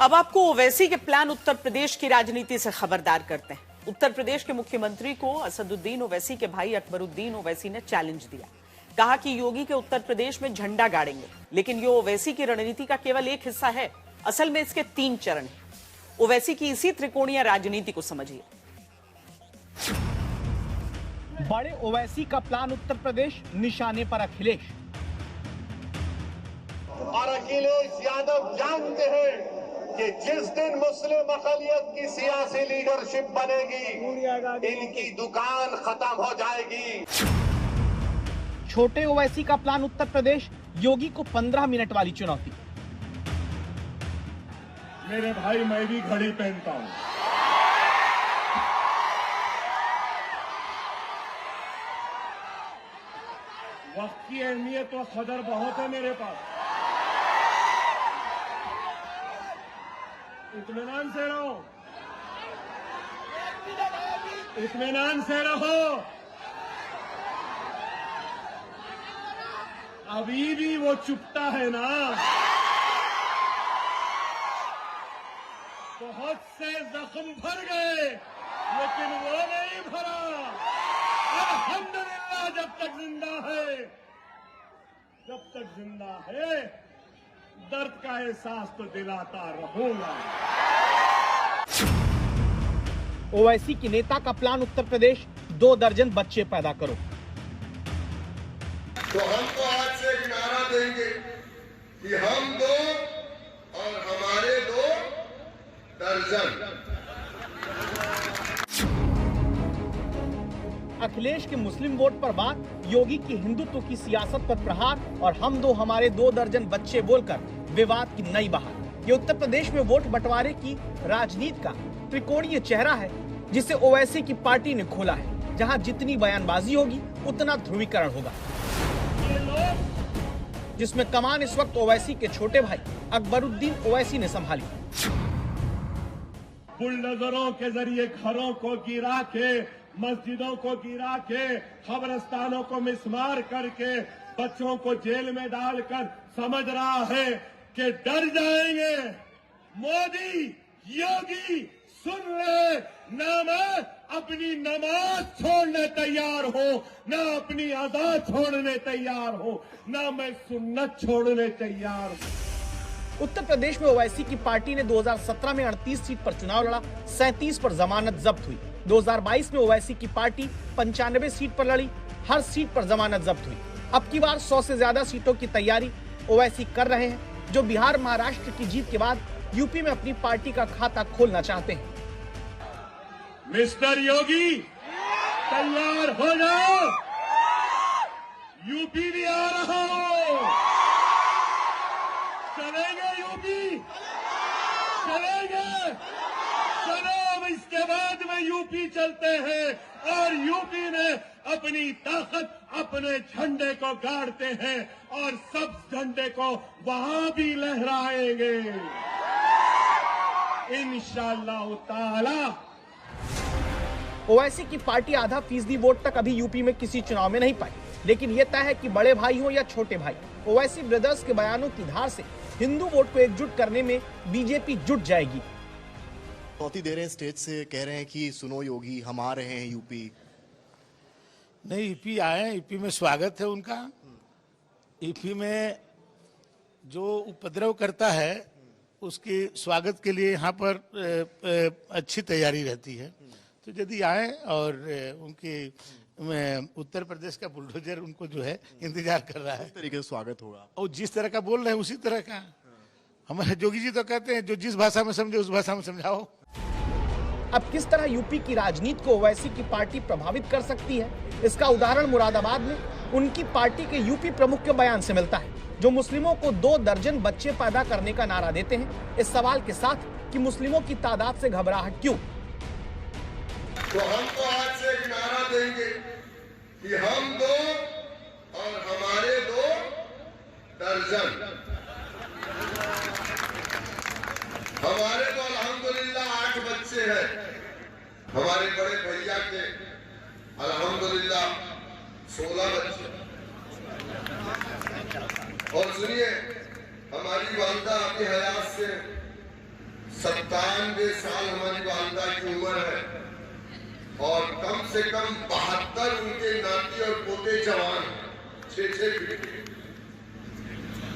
अब आपको ओवैसी के प्लान उत्तर प्रदेश की राजनीति से खबरदार करते हैं। उत्तर प्रदेश के मुख्यमंत्री को असदुद्दीन ओवैसी के भाई अकबरुद्दीन ओवैसी ने चैलेंज दिया। कहा कि योगी के उत्तर प्रदेश में झंडा गाड़ेंगे, लेकिन ये ओवैसी की रणनीति का केवल एक हिस्सा है। असल में इसके 3 चरण हैं। ओवैसी की इसी त्रिकोणीय राजनीति को समझिए। बड़े ओवैसी का प्लान उत्तर प्रदेश, निशाने पर अखिलेश। और अखिलेश यादव जानते हैं कि जिस दिन मुस्लिम अक़लियत की सियासी लीडरशिप बनेगी, इनकी दुकान खत्म हो जाएगी। छोटे ओवैसी का प्लान उत्तर प्रदेश, योगी को 15 मिनट वाली चुनौती। मेरे भाई, मैं भी घड़ी पहनता हूं। वक्त की अहमियत और कदर बहुत है मेरे पास। इत्मीनान से रहो, इत्मीनान से रहो। अभी भी वो चुपता है ना। बहुत से जख्म भर गए, लेकिन वो नहीं भरा। अल्हम्दुलिल्लाह, जब तक जिंदा है, जब तक जिंदा है, दर्द का एहसास तो दिलाता रहूंगा। ओवैसी की नेता का प्लान उत्तर प्रदेश, 2 दर्जन बच्चे पैदा करो। तो हम तो आज से एक नारा देंगे कि हम 2 और हमारे 2 दर्जन। अखिलेश के मुस्लिम वोट पर बात, योगी की हिंदुत्व की सियासत पर प्रहार और हम 2 हमारे 2 दर्जन बच्चे बोलकर विवाद की नई बहार। ये उत्तर प्रदेश में वोट बंटवारे की राजनीति का त्रिकोणीय चेहरा है, जिसे ओवैसी की पार्टी ने खोला है। जहां जितनी बयानबाजी होगी, उतना ध्रुवीकरण होगा। जिसमें कमान इस वक्त ओवैसी के छोटे भाई अकबरुद्दीन ओवैसी ने संभाली। बुलडोजरों के जरिए घरों को गिरा के, मस्जिदों को गिरा के, कब्रिस्तानों को मिसमार करके, बच्चों को जेल में डालकर समझ रहा है कि डर जाएंगे। मोदी, योगी, सुन ले, ना मैं अपनी नमाज छोड़ने तैयार हो, ना अपनी अज़ा छोड़ने तैयार हो, ना मैं सुन्नत छोड़ने तैयार हूं। उत्तर प्रदेश में ओवैसी की पार्टी ने 2017 में 38 सीट पर चुनाव लड़ा, 37 पर जमानत जब्त हुई। 2022 में ओवैसी की पार्टी 95 सीट पर लड़ी, हर सीट पर जमानत जब्त हुई। अब की बार 100 से ज्यादा सीटों की तैयारी ओवैसी कर रहे हैं, जो बिहार महाराष्ट्र की जीत के बाद यूपी में अपनी पार्टी का खाता खोलना चाहते हैं। मिस्टर योगी, तैयार हो जाओ, यूपी भी आ रहा हो। चलेंगे यूपी, चलेंगे। चलो, अब इसके बाद में यूपी चलते हैं और यूपी में अपनी ताकत, अपने झंडे को गाड़ते हैं और सब झंडे को वहां भी लहराएंगे इंशाअल्लाह ताला। ओवैसी की पार्टी आधा फीसदी वोट तक अभी यूपी में किसी चुनाव में नहीं पाई, लेकिन ये तय है कि बड़े भाई हो या छोटे भाई, ओवैसी ब्रदर्स के बयानों की धार से हिंदू वोट को एकजुट करने में बीजेपी जुट जाएगी। चौथी दे रहे हैं, स्टेज से कह रहे हैं कि सुनो योगी, हम आ रहे हैं यूपी। नहीं, यूपी आए, यूपी में स्वागत है उनका। यूपी में जो उपद्रव करता है, उसके स्वागत के लिए यहाँ पर अच्छी तैयारी रहती है। तो यदि आए और उनके उत्तर प्रदेश का बुलडोजर उनको जो है इंतजार कर रहा है, किस तरीके से स्वागत होगा और जिस तरह का बोल रहे हैं उसी तरह का। हमारे जोगी जी तो कहते हैं, जो जिस भाषा में समझे उस भाषा में समझाओ। अब किस तरह यूपी की राजनीति को ओवैसी की पार्टी प्रभावित कर सकती है, इसका उदाहरण मुरादाबाद में उनकी पार्टी के यूपी प्रमुख के बयान से मिलता है, जो मुस्लिमों को 2 दर्जन बच्चे पैदा करने का नारा देते हैं, इस सवाल के साथ कि मुस्लिमों की तादाद से घबराहट क्यों। तो हम तो आज से एक नारा देंगे कि हम 2 और हमारे 2 दर्जन। हमारे तो अल्हम्दुलिल्लाह 8 बच्चे हैं। हमारे बड़े भैया के अल्हम्दुलिल्लाह 16 बच्चे। और सुनिए, हमारी वालिदा अपनी हयात से 97 साल हमारी वालदा की उम्र है और कम से कम 72 उनके नाती और पोते जवान 6-6 फीट के।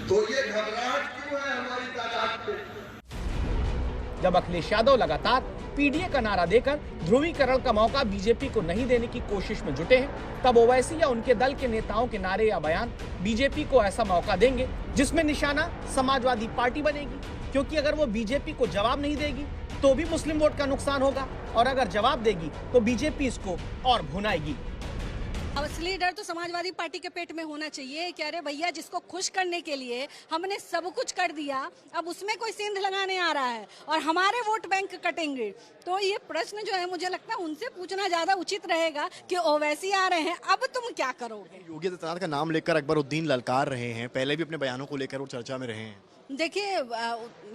तो ये घबराहट क्यों है हमारी तादाद पे? जब अखिलेश यादव लगातार पीडीए का नारा देकर ध्रुवीकरण का मौका बीजेपी को नहीं देने की कोशिश में जुटे हैं, तब ओवैसी या उनके दल के नेताओं के नारे या बयान बीजेपी को ऐसा मौका देंगे जिसमें निशाना समाजवादी पार्टी बनेगी, क्योंकि अगर वो बीजेपी को जवाब नहीं देगी तो भी मुस्लिम वोट का नुकसान होगा और अगर जवाब देगी तो बीजेपी इसको और भुनाएगी। असली डर तो समाजवादी पार्टी के पेट में होना चाहिए कि अरे भैया, जिसको खुश करने के लिए हमने सब कुछ कर दिया, अब उसमें कोई सेंध लगाने आ रहा है और हमारे वोट बैंक कटेंगे। तो ये प्रश्न जो है मुझे लगता है उनसे पूछना ज्यादा उचित रहेगा कि ओवैसी आ रहे हैं, अब तुम क्या करोगे। योगी आदित्यनाथ का नाम लेकर अकबरुद्दीन ललकार रहे हैं, पहले भी अपने बयानों को लेकर वो चर्चा में रहे हैं। देखिए,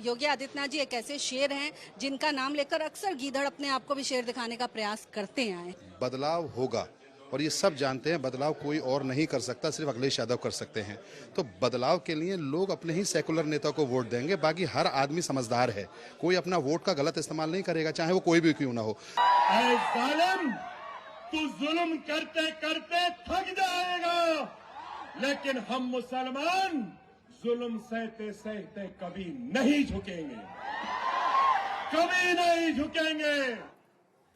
योगी आदित्यनाथ जी एक ऐसे शेर हैं जिनका नाम लेकर अक्सर गीदड़ अपने आप को भी शेर दिखाने का प्रयास करते आए। बदलाव होगा और ये सब जानते हैं, बदलाव कोई और नहीं कर सकता, सिर्फ अखिलेश यादव कर सकते हैं। तो बदलाव के लिए लोग अपने ही सेकुलर नेता को वोट देंगे। बाकी हर आदमी समझदार है, कोई अपना वोट का गलत इस्तेमाल नहीं करेगा, चाहे वो कोई भी क्यों ना हो। ऐ जालिम, तू जुल्म करते करते थक जाएगा, लेकिन हम मुसलमान जुल्म सहते सहते कभी नहीं झुकेंगे, कभी नहीं झुकेंगे।